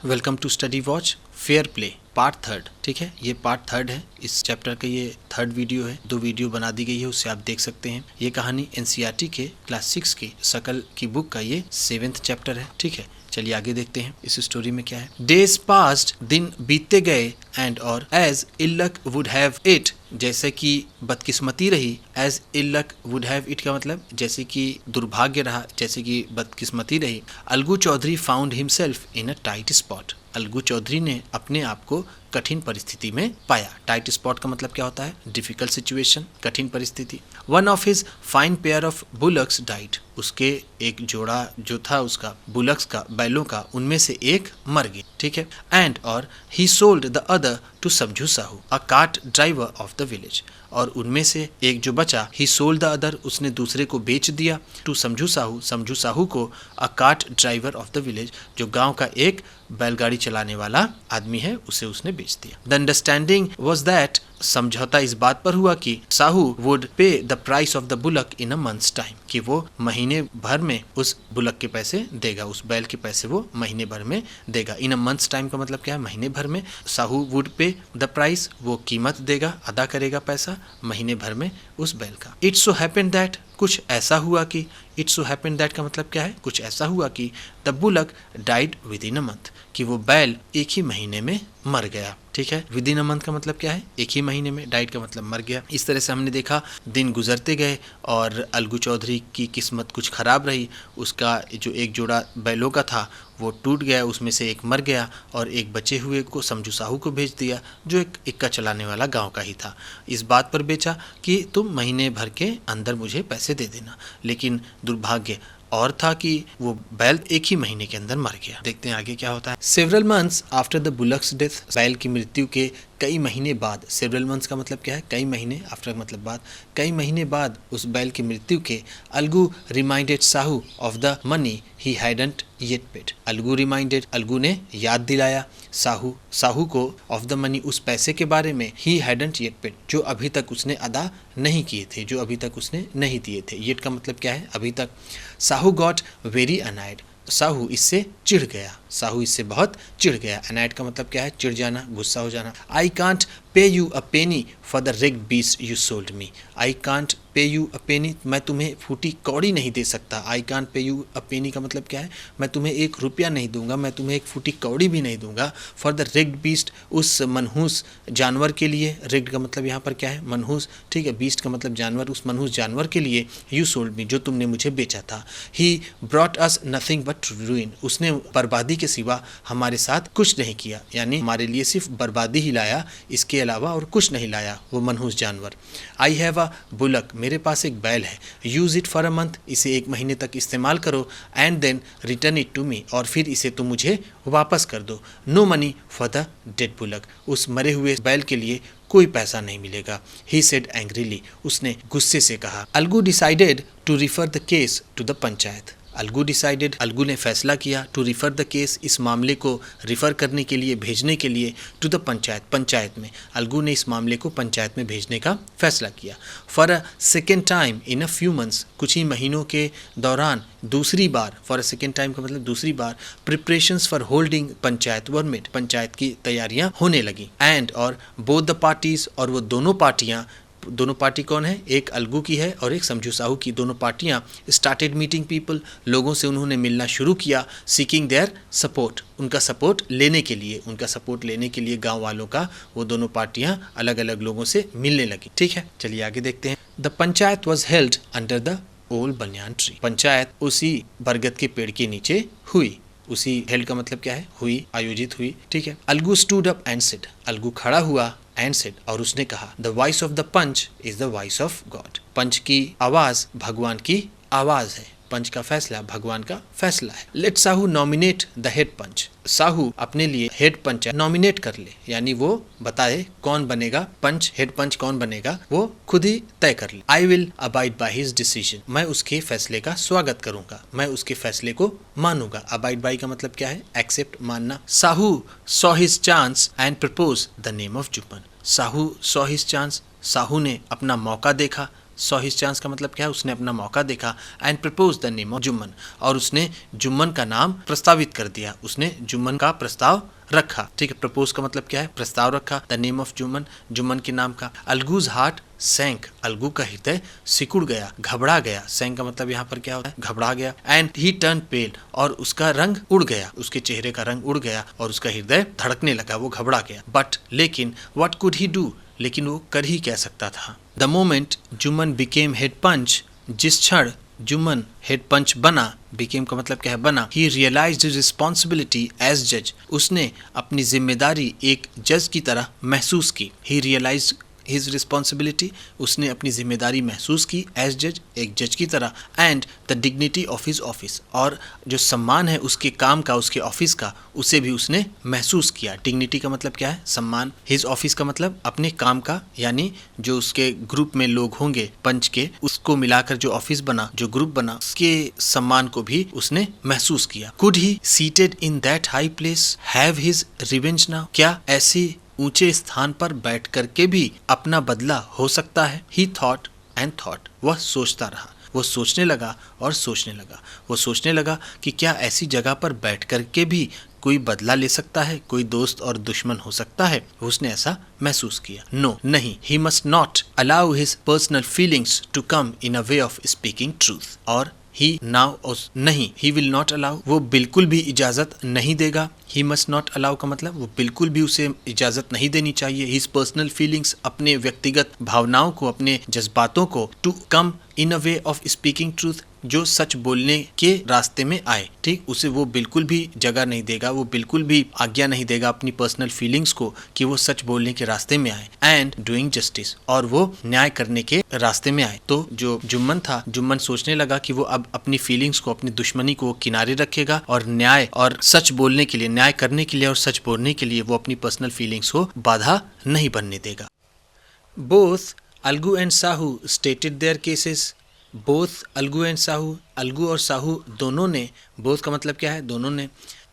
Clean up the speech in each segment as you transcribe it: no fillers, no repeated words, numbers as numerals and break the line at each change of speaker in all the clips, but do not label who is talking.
Welcome to study watch fair play part third. ठीक है, ये पार्ट थर्ड है, इस चैप्टर का ये थर्ड वीडियो है। 2 वीडियो बना दी गई है, उससे आप देख सकते हैं। ये कहानी एनसीईआरटी के क्लास 6 की शकल की बुक का ये 7th चैप्टर है। ठीक है, चलिए आगे देखते हैं इस स्टोरी में क्या है। डेज पास्ड, दिन बीतते गए, एंड और as ill luck would have it, जैसे कि बदकिस्मती रही। As ill luck would have it का मतलब जैसे कि दुर्भाग्य रहा, जैसे कि बदकिस्मती रही। Algu Chaudhary found himself in a tight spot. Algu Chaudhary ने अपने आप को कठिन परिस्थिति में पाया। टाइट स्पॉट का मतलब क्या होता है? डिफिकल्ट सिचुएशन, कठिन परिस्थिति। One of his fine pair of bullocks died, उसके एक जोड़ा जो था उसका बुलक्स का, बैलों का, उनमें से एक मर गया। ठीक है, एंड और he sold the other two Samjhu Sahu, a cart driver of the village, और उनमें से एक जो बचा, ही सोल्ड द अदर, उसने दूसरे को बेच दिया, टू समझू साहू, समझू साहू को, अ cart driver of the village, जो गांव का एक बैलगाड़ी चलाने वाला आदमी है, उसे उसने बेच दिया। द अंडरस्टैंडिंग वॉज दैट, समझौता इस बात पर हुआ कि साहू वुड पे the price of the bullock in a months time, कि वो महीने भर में उस बुलक के पैसे देगा, उस बैल के पैसे वो महीने भर में देगा। इन अ मंथ्स टाइम का मतलब क्या है? महीने भर में। साहू वुड पे द प्राइस, वो कीमत देगा, अदा करेगा पैसा महीने भर में उस बैल का। इट सो हैपेंड दैट, कुछ ऐसा हुआ कि, इट सो हैपेंड दैट का मतलब क्या है? कुछ ऐसा हुआ कि the bullock died with in a month, कि वो बैल एक ही महीने में मर गया। ठीक है, विद इन अ मंथ का मतलब क्या है? एक ही महीने में। डाइड का मतलब मर गया। इस तरह से हमने देखा दिन गुजरते गए और अलगू चौधरी की किस्मत कुछ खराब रही। उसका जो एक जोड़ा बैलों का था वो टूट गया, उसमें से एक मर गया, और एक बचे हुए को समझू साहू को भेज दिया, जो एक इक्का चलाने वाला गांव का ही था। इस बात पर बेचा कि तुम महीने भर के अंदर मुझे पैसे दे देना, लेकिन दुर्भाग्य और था कि वो बैल एक ही महीने के अंदर मर गया। देखते हैं आगे क्या होता है। Several months after the bullocks death, बैल की मृत्यु के कई महीने बाद। सेवरल मंथ्स का मतलब क्या है? कई महीने। आफ्टर मतलब बाद, कई महीने बाद उस बैल की मृत्यु के, Algu reminded Sahu of the money he hadn't yet paid. Algu reminded, Algu ने याद दिलाया साहू को, ऑफ द मनी, उस पैसे के बारे में, ही हैडंट येट पेड, जो अभी तक उसने अदा नहीं किए थे, जो अभी तक उसने नहीं दिए थे। येट का मतलब क्या है? अभी तक। साहू गॉट वेरी अनाइड, साहू इससे चिढ़ गया, साहू इससे बहुत चिढ़ गया। अनाइड का मतलब क्या है? चिढ़ जाना, गुस्सा हो जाना। I can't pay you a penny for the rigged beast you sold me. I can't pay you a penny, मैं तुम्हें फूटी कौड़ी नहीं दे सकता। आई कांट पे यू अ पेनी का मतलब क्या है? मैं तुम्हें 1 रुपया नहीं दूंगा, मैं तुम्हें एक फूटी कौड़ी भी नहीं दूंगा। फॉर द रिग्ड बीस्ट, उस मनहूस जानवर के लिए। रिग्ड का मतलब यहाँ पर क्या है? मनहूस। ठीक है, बीस्ट का मतलब जानवर, उस मनहूस जानवर के लिए। यू सोल्ड मी, जो तुमने मुझे बेचा था। He brought us nothing but रूइन, उसने बर्बादी के सिवा हमारे साथ कुछ नहीं किया, यानी हमारे लिए सिर्फ बर्बादी ही लाया, इसके अलावा और कुछ नहीं लाया वो मनहूस जानवर। आई हैव अ बुलक, मेरे पास एक बैल है। Use it for a month, इसे 1 महीने तक इस्तेमाल करो। And then return it to me, और फिर इसे तुम मुझे वापस कर दो। No money for the dead bullock, उस मरे हुए बैल के लिए कोई पैसा नहीं मिलेगा। ही सेड एंग्रीली, उसने गुस्से से कहा। Algu decided to refer the case to the panchayat. Algu decided, Algu ने फैसला किया, टू रिफर द केस, इस मामले को रिफर करने के लिए, भेजने के लिए, टू द पंचायत, पंचायत में। अलगू ने इस मामले को पंचायत में भेजने का फैसला किया। For a second time in a few months, कुछ ही महीनों के दौरान दूसरी बार, फॉर अ सेकेंड टाइम का मतलब दूसरी बार, preparations for holding panchayat were made, panchayat की तैयारियां होने लगी। एंड और बोथ द पार्टीज, और वो दोनों पार्टियां, दोनों पार्टी कौन है? एक अलगू की है और एक समझू साहू की। दोनों पार्टियां स्टार्टेड मीटिंग पीपल, लोगों से उन्होंने मिलना शुरू किया। सीकिंग देयर सपोर्ट, उनका सपोर्ट लेने के लिए, उनका सपोर्ट लेने के लिए गांव वालों का, वो दोनों पार्टियां अलग अलग लोगों से मिलने लगी। ठीक है, चलिए आगे देखते हैं। The panchayat was held under the old banyan tree, panchayat उसी बरगद के पेड़ के नीचे हुई। उसी हेल्ड का मतलब क्या है? हुई, आयोजित हुई। ठीक है। Algu stood up and said, Algu खड़ा हुआ, एंड सेड, और उसने कहा, the voice of the panch is the voice of God, panch की आवाज भगवान की आवाज है, पंच का फैसला भगवान का फैसला है। Let Sahu nominate the head panch, Sahu अपने लिए हेड पंच नॉमिनेट कर ले, यानी वो बताए कौन बनेगा पंच, हेड पंच कौन बनेगा, वो खुद ही तय कर ले। I will abide by his decision, मैं उसके फैसले का स्वागत करूंगा, मैं उसके फैसले को मानूंगा। अबाइड बाय का मतलब क्या है? एक्सेप्ट, मानना। Sahu saw his chance and propose the name of Jumman, Sahu saw his chance, Sahu ने अपना मौका देखा, सॉ हिज चांस का मतलब क्या है, उसने अपना मौका देखा, and propose the name of Jumman, और उसने जुम्मन का नाम प्रस्तावित कर दिया, उसने जुम्मन का प्रस्ताव रखा। ठीक है, प्रपोज का मतलब क्या है, प्रस्ताव रखा, the name of Jumman, Jumman के नाम का। अलगूज हार्ट सैंक, अलगू का हृदय सिकुड़ गया, घबरा गया। सैंक का मतलब यहाँ पर क्या होता है, घबरा गया। एंड ही टर्न पेल, और उसका रंग उड़ गया, उसके चेहरे का रंग उड़ गया और उसका हृदय धड़कने लगा, वो घबरा गया। बट लेकिन व्हाट कुड ही डू, लेकिन वो कर ही क्या सकता था। The moment Jumman became head panch, जिस क्षण जुम्मन हेड पंच बना, बिकेम का मतलब क्या है, बना। ही रियलाइज्ड हिज रिस्पॉन्सिबिलिटी एज जज, उसने अपनी जिम्मेदारी एक जज की तरह महसूस की। ही रियलाइज्ड हिज रिस्पॉन्सिबिलिटी, उसने अपनी जिम्मेदारी महसूस की एज जज, एक जज की तरह। And the dignity of his office, और जो सम्मान है उसके काम का, उसके ऑफिस का, उसे भी उसने महसूस किया। डिग्निटी का मतलब क्या है, सम्मान। हिज ऑफिस का मतलब अपने काम का, यानी जो उसके ग्रुप में लोग होंगे पंच के, उसको मिलाकर जो ऑफिस बना, जो ग्रुप बना, उसके सम्मान को भी उसने महसूस किया। Could he seated in that high place have his revenge now, क्या ऐसी ऊंचे स्थान पर बैठ करके भी अपना बदला हो सकता है। ही थॉट एंड थॉट, वह सोचता रहा, वो सोचने लगा और सोचने लगा, वो सोचने लगा कि क्या ऐसी जगह पर बैठ करके भी कोई बदला ले सकता है, कोई दोस्त और दुश्मन हो सकता है, उसने ऐसा महसूस किया। नो, नहीं, he must not allow his personal feelings to come in a way of speaking truth, और ही नाउ, नहीं, ही विल नॉट अलाउ, वो बिल्कुल भी इजाजत नहीं देगा। ही मस्ट नॉट अलाउ का मतलब वो बिल्कुल भी उसे इजाजत नहीं देनी चाहिए। हिज पर्सनल फीलिंग्स, अपने व्यक्तिगत भावनाओं को, अपने जज्बातों को, to come in a way of speaking truth, जो सच बोलने के रास्ते में आए। ठीक, उसे वो बिल्कुल भी जगह नहीं देगा, वो बिल्कुल भी आज्ञा नहीं देगा अपनी पर्सनल फीलिंग्स को कि वो सच बोलने के रास्ते में आए। एंड डूइंग जस्टिस, और वो न्याय करने के रास्ते में आए। तो जो जुम्मन था, जुम्मन सोचने लगा कि वो अब अपनी फीलिंग्स को, अपनी दुश्मनी को किनारे रखेगा और न्याय और सच बोलने के लिए, न्याय करने के लिए और सच बोलने के लिए वो अपनी पर्सनल फीलिंग्स को बाधा नहीं बनने देगा। Both Algu and Sahu stated their cases, both Algu and Sahu, Algu और साहू दोनों ने, बोथ का मतलब क्या है, दोनों ने,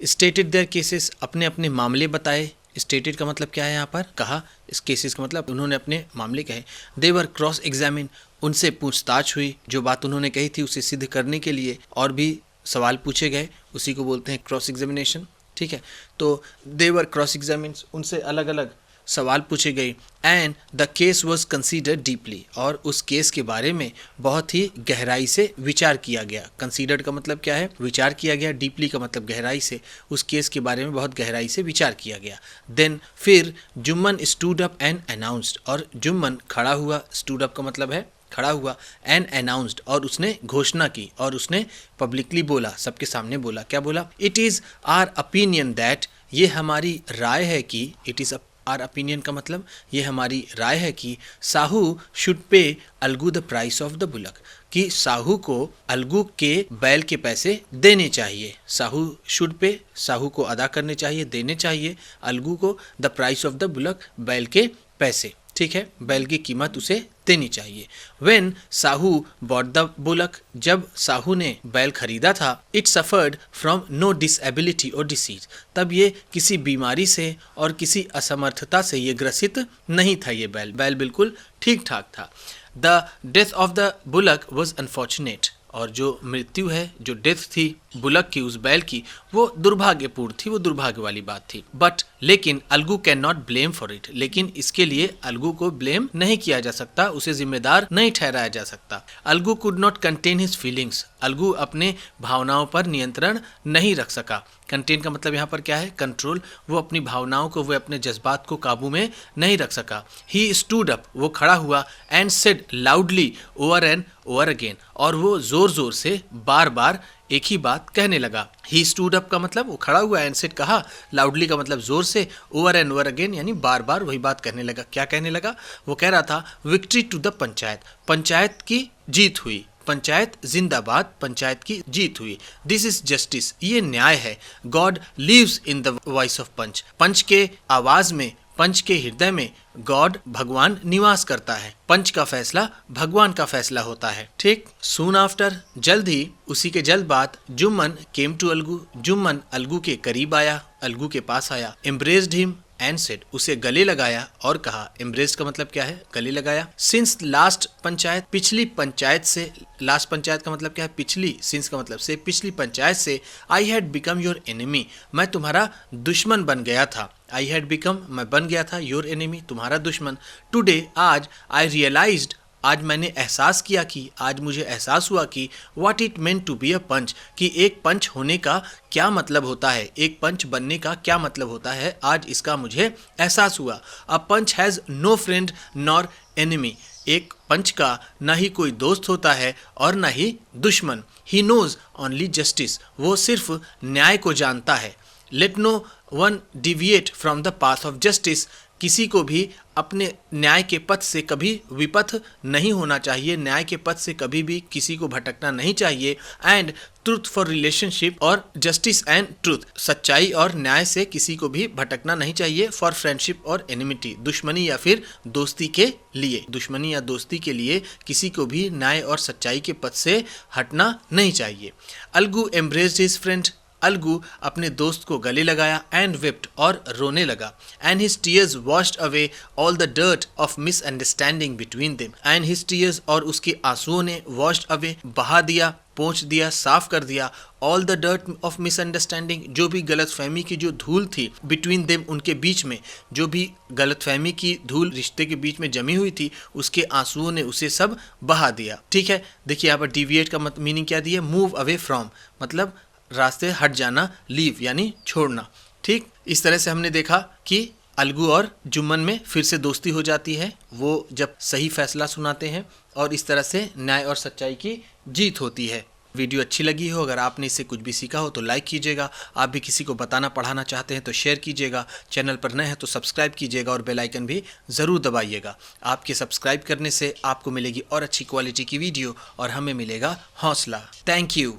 स्टेटेड देयर केसेस, अपने अपने मामले बताए। स्टेटेड का मतलब क्या है, यहाँ पर कहा, इस केसेस का मतलब उन्होंने अपने मामले कहे। दे वर क्रॉस एग्जामिन, उनसे पूछताछ हुई, जो बात उन्होंने कही थी उसे सिद्ध करने के लिए और भी सवाल पूछे गए, उसी को बोलते हैं क्रॉस एग्जामिनेशन। ठीक है, तो दे वर क्रॉस एग्जामिन, उनसे अलग अलग सवाल पूछे गए। And the case was considered deeply, और उस केस के बारे में बहुत ही गहराई से विचार किया गया। कंसीडर्ड का मतलब क्या है, विचार किया गया। डीपली का मतलब गहराई से, उस केस के बारे में बहुत गहराई से विचार किया गया। देन फिर Jumman stood up and announced, और जुम्मन खड़ा हुआ, स्टूड अप का मतलब है खड़ा हुआ, एंड अनाउंस्ड, और उसने घोषणा की, और उसने पब्लिकली बोला, सबके सामने बोला। क्या बोला, it is our opinion that, ये हमारी राय है कि, इट इज़ आर ओपिनियन का मतलब ये हमारी राय है कि Sahu should pay Algu the price of the bullock, कि साहू को अलगू के बैल के पैसे देने चाहिए। साहू शुड पे, साहू को अदा करने चाहिए, देने चाहिए अलगू को, the price of the bullock, बैल के पैसे। ठीक है, बैल की कीमत उसे देनी चाहिए। When Sahu bought the bullock, जब साहू ने बैल खरीदा था, it suffered from no disability और डिसीज, तब ये किसी बीमारी से और किसी असमर्थता से ये ग्रसित नहीं था। ये बैल बिल्कुल ठीक ठाक था। The death of the bullock was unfortunate, और जो मृत्यु है, जो डेथ थी बुलक की, उस बैल की, वो दुर्भाग्यपूर्ण थी, वो दुर्भाग्य वाली बात थी। बट लेकिन Algu can not blame for it, लेकिन इसके लिए अलगू को ब्लेम नहीं किया जा सकता, उसे जिम्मेदार नहीं ठहराया जा सकता। Algu could not contain his feelings, Algu अपने भावनाओं पर नियंत्रण नहीं रख सका। कंटेन का मतलब यहाँ पर क्या है, कंट्रोल, वो अपनी भावनाओं को, वो अपने जज्बात को काबू में नहीं रख सका। ही स्टूड अप, वो खड़ा हुआ, and said loudly over and over again, और वो जोर जोर से बार बार एक ही बात कहने लगा। ही स्टूड अप का मतलब वो खड़ा हुआ, एंड सेड कहा, लाउडली का मतलब जोर से, ओवर एंड ओवर अगेन यानी बार बार वही बात कहने लगा। क्या कहने लगा, वो कह रहा था victory to the panchayat, panchayat की जीत हुई, पंचायत जिंदाबाद, पंचायत की जीत हुई। दिस इज जस्टिस, ये न्याय है। God lives in the voice of panch, panch के आवाज में, पंच के हृदय में गॉड, भगवान निवास करता है। पंच का फैसला भगवान का फैसला होता है। ठीक, सून आफ्टर, जल्द ही, उसी के जल्द बाद, जुम्मन केम टू अलगू, जुम्मन अलगू के करीब आया, अलगू के पास आया। एम्ब्रेस्ड हिम, एंड सेड, उसे गले लगाया और कहा। एम्ब्रेस्ड का मतलब क्या है? गले लगाया। सिंस लास्ट पंचायत, पिछली पंचायत से, लास्ट पंचायत का मतलब क्या है? पिछली। सिंस का मतलब से, पिछली पंचायत से। I had become your enemy, मैं तुम्हारा दुश्मन बन गया था। आई हैड बिकम, मैं बन गया था, योर एनिमी, तुम्हारा दुश्मन। टुडे, आज, आई रियलाइज्ड, आज मैंने एहसास किया कि, आज मुझे एहसास हुआ कि what it meant to be a panch, कि एक पंच होने का क्या मतलब होता है, एक पंच बनने का क्या मतलब होता है, आज इसका मुझे एहसास हुआ। A panch has no friend nor enemy, एक पंच का ना ही कोई दोस्त होता है और ना ही दुश्मन। ही नोज ओनली जस्टिस, वो सिर्फ न्याय को जानता है। Let no one deviate from the path of justice, किसी को भी अपने न्याय के पथ से कभी विपथ नहीं होना चाहिए, न्याय के पथ से कभी भी किसी को भटकना नहीं चाहिए। एंड ट्रूथ फॉर रिलेशनशिप, और जस्टिस एंड ट्रूथ, सच्चाई और न्याय से किसी को भी भटकना नहीं चाहिए। फॉर फ्रेंडशिप और एनिमिटी, दुश्मनी या फिर दोस्ती के लिए, दुश्मनी या दोस्ती के लिए किसी को भी न्याय और सच्चाई के पथ से हटना नहीं चाहिए। Algu embraced his friend, Algu अपने दोस्त को गले लगाया। एंड वेप्ट, और रोने लगा। And his tears washed away all the dirt of misunderstanding between them, and his tears, और उसके आंसुओं ने, वॉश्ड अवे, बहा दिया, पोंछ दिया, साफ कर दिया, all the dirt of misunderstanding, जो भी गलतफहमी की जो धूल थी, बिटवीन देम, उनके बीच में जो भी गलतफहमी की धूल रिश्ते के बीच में जमी हुई थी, उसके आंसुओं ने उसे सब बहा दिया। ठीक है, देखिए यहाँ पर डिविएट का मीनिंग क्या दिया? मूव अवे फ्रॉम, मतलब रास्ते हट जाना, लीव यानी छोड़ना। ठीक, इस तरह से हमने देखा कि अलगू और जुम्मन में फिर से दोस्ती हो जाती है, वो जब सही फैसला सुनाते हैं और इस तरह से न्याय और सच्चाई की जीत होती है। वीडियो अच्छी लगी हो, अगर आपने इससे कुछ भी सीखा हो तो लाइक कीजिएगा। आप भी किसी को बताना पढ़ाना चाहते हैं तो शेयर कीजिएगा। चैनल पर नए हैं तो सब्सक्राइब कीजिएगा और बेल आइकन भी ज़रूर दबाइएगा। आपके सब्सक्राइब करने से आपको मिलेगी और अच्छी क्वालिटी की वीडियो और हमें मिलेगा हौसला। Thank you.